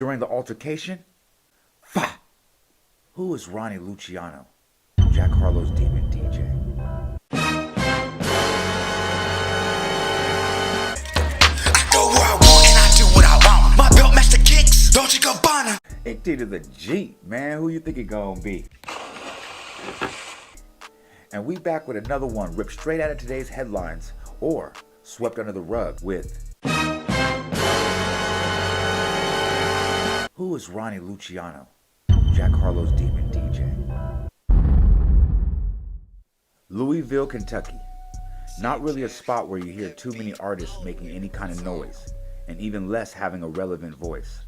During the altercation, fa! Who is Ronnie Luciano, Jack Harlow's demon DJ? Icky to the G, man. Who you think it gonna be? And we back with another one ripped straight out of today's headlines or swept under the rug with who is Ronnie Luciano, Jack Harlow's demon DJ? Louisville, Kentucky. Not really a spot where you hear too many artists making any kind of noise, and even less having a relevant voice.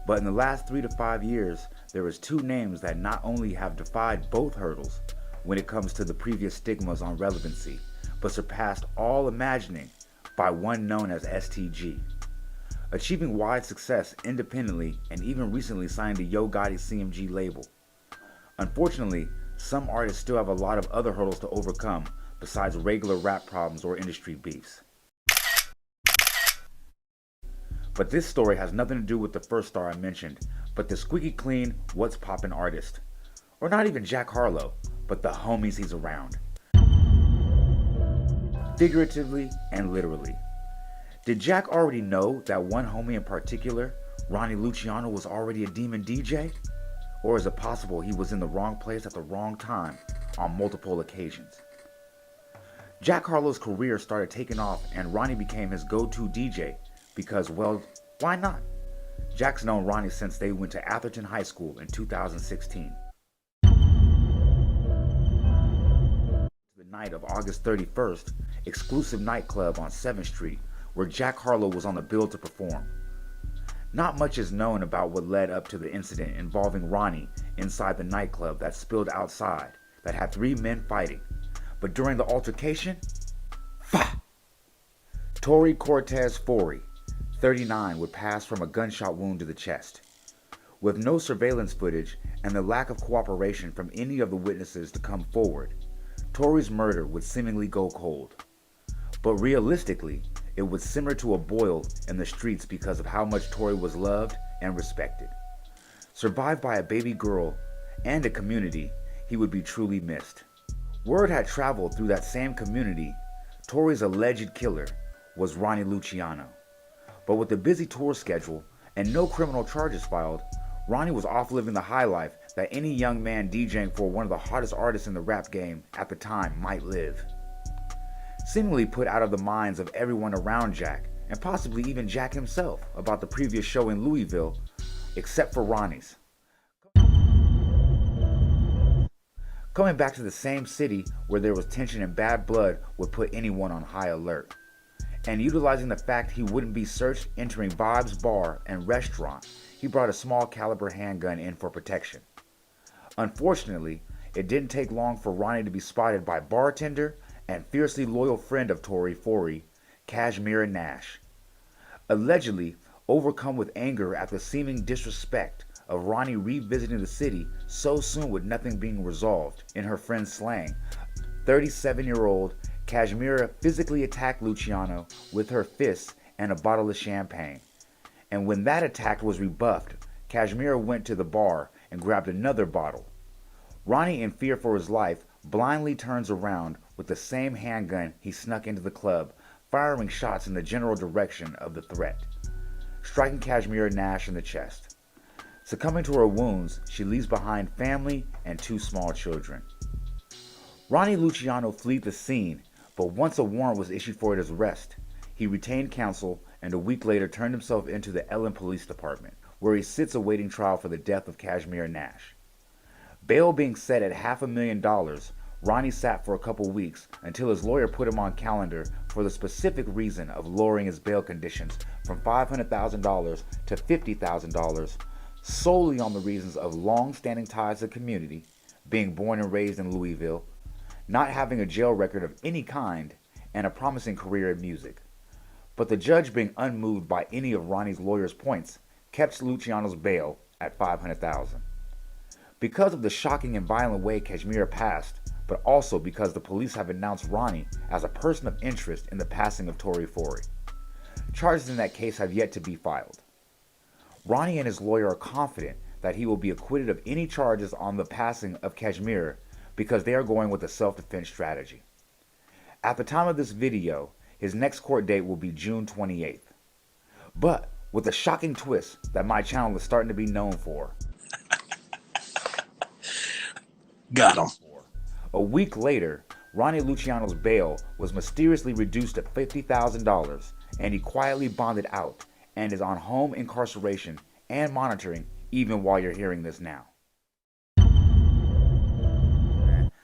But in the last 3 to 5 years, there is two names that not only have defied both hurdles when it comes to the previous stigmas on relevancy, but surpassed all imagining by one known as STG. Achieving wide success independently and even recently signed to Yo Gotti's CMG label. Unfortunately, some artists still have a lot of other hurdles to overcome besides regular rap problems or industry beefs. But this story has nothing to do with the first star I mentioned, but the squeaky clean, what's poppin' artist. Or not even Jack Harlow, but the homies he's around. Figuratively and literally. Did Jack already know that one homie in particular, Ronnie Luciano, was already a demon DJ? Or is it possible he was in the wrong place at the wrong time on multiple occasions? Jack Harlow's career started taking off and Ronnie became his go-to DJ because, well, why not? Jack's known Ronnie since they went to Atherton High School in 2016. The night of August 31st, exclusive nightclub on 7th Street, where Jack Harlow was on the bill to perform. Not much is known about what led up to the incident involving Ronnie inside the nightclub that spilled outside that had 3 men fighting. But during the altercation, Torrey Cortez Forey, 39, would pass from a gunshot wound to the chest. With no surveillance footage and the lack of cooperation from any of the witnesses to come forward, Torrey's murder would seemingly go cold. But realistically, it would simmer to a boil in the streets because of how much Torrey was loved and respected. Survived by a baby girl and a community, he would be truly missed. Word had traveled through that same community. Torrey's alleged killer was Ronnie Luciano. But with a busy tour schedule and no criminal charges filed, Ronnie was off living the high life that any young man DJing for one of the hottest artists in the rap game at the time might live. Seemingly put out of the minds of everyone around Jack, and possibly even Jack himself, about the previous show in Louisville, except for Ronnie's. Coming back to the same city where there was tension and bad blood would put anyone on high alert. And utilizing the fact he wouldn't be searched entering Bob's bar and restaurant, he brought a small caliber handgun in for protection. Unfortunately, it didn't take long for Ronnie to be spotted by bartender and fiercely loyal friend of Torrey Forey, Kashmir Nash. Allegedly, overcome with anger at the seeming disrespect of Ronnie revisiting the city so soon with nothing being resolved, in her friend's slang, 37-year-old Kashmir physically attacked Luciano with her fists and a bottle of champagne. And when that attack was rebuffed, Kashmir went to the bar and grabbed another bottle. Ronnie, in fear for his life, blindly turns around with the same handgun he snuck into the club, firing shots in the general direction of the threat, striking Kashmir Nash in the chest. Succumbing to her wounds, she leaves behind family and 2 small children. Ronnie Luciano fled the scene, but once a warrant was issued for his arrest, he retained counsel and a week later turned himself into the Ellen Police Department, where he sits awaiting trial for the death of Kashmir Nash. Bail being set at $500,000, Ronnie sat for a couple weeks until his lawyer put him on calendar for the specific reason of lowering his bail conditions from $500,000 to $50,000, solely on the reasons of long-standing ties to the community, being born and raised in Louisville, not having a jail record of any kind, and a promising career in music. But the judge, being unmoved by any of Ronnie's lawyer's points, kept Luciano's bail at $500,000. Because of the shocking and violent way Kashmir passed, but also because the police have announced Ronnie as a person of interest in the passing of Torrey Forey. Charges in that case have yet to be filed. Ronnie and his lawyer are confident that he will be acquitted of any charges on the passing of Kashmir because they are going with a self-defense strategy. At the time of this video, his next court date will be June 28th. But with a shocking twist that my channel is starting to be known for. Got him. A week later, Ronnie Luciano's bail was mysteriously reduced to $50,000 and he quietly bonded out and is on home incarceration and monitoring even while you're hearing this now.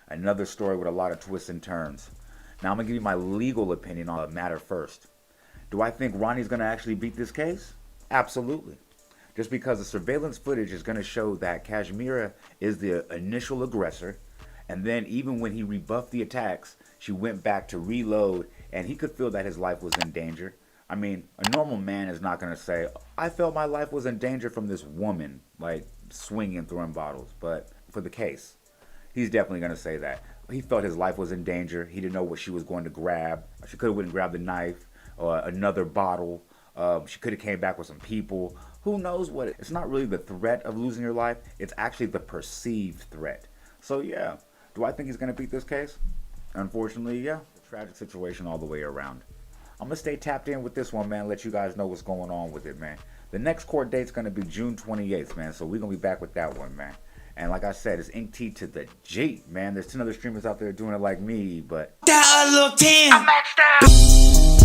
Another story with a lot of twists and turns. Now I'm going to give you my legal opinion on the matter first. Do I think Ronnie's going to actually beat this case? Absolutely. Just because the surveillance footage is going to show that Kashmira is the initial aggressor, and then even when he rebuffed the attacks, she went back to reload, and he could feel that his life was in danger. I mean, a normal man is not going to say, I felt my life was in danger from this woman, like swinging and throwing bottles. But for the case, he's definitely going to say that. He felt his life was in danger. He didn't know what she was going to grab. She could have went and grabbed a knife or another bottle. She could have came back with some people. Who knows what? It's not really the threat of losing your life. It's actually the perceived threat. So yeah, do I think he's going to beat this case? Unfortunately, yeah. Tragic situation all the way around. I'm going to stay tapped in with this one, man. Let you guys know what's going on with it, man. The next court date's going to be June 28th, man. So we're going to be back with that one, man. And like I said, it's Ink T to the G, man. There's 10 other streamers out there doing it like me, but... I'm maxed out.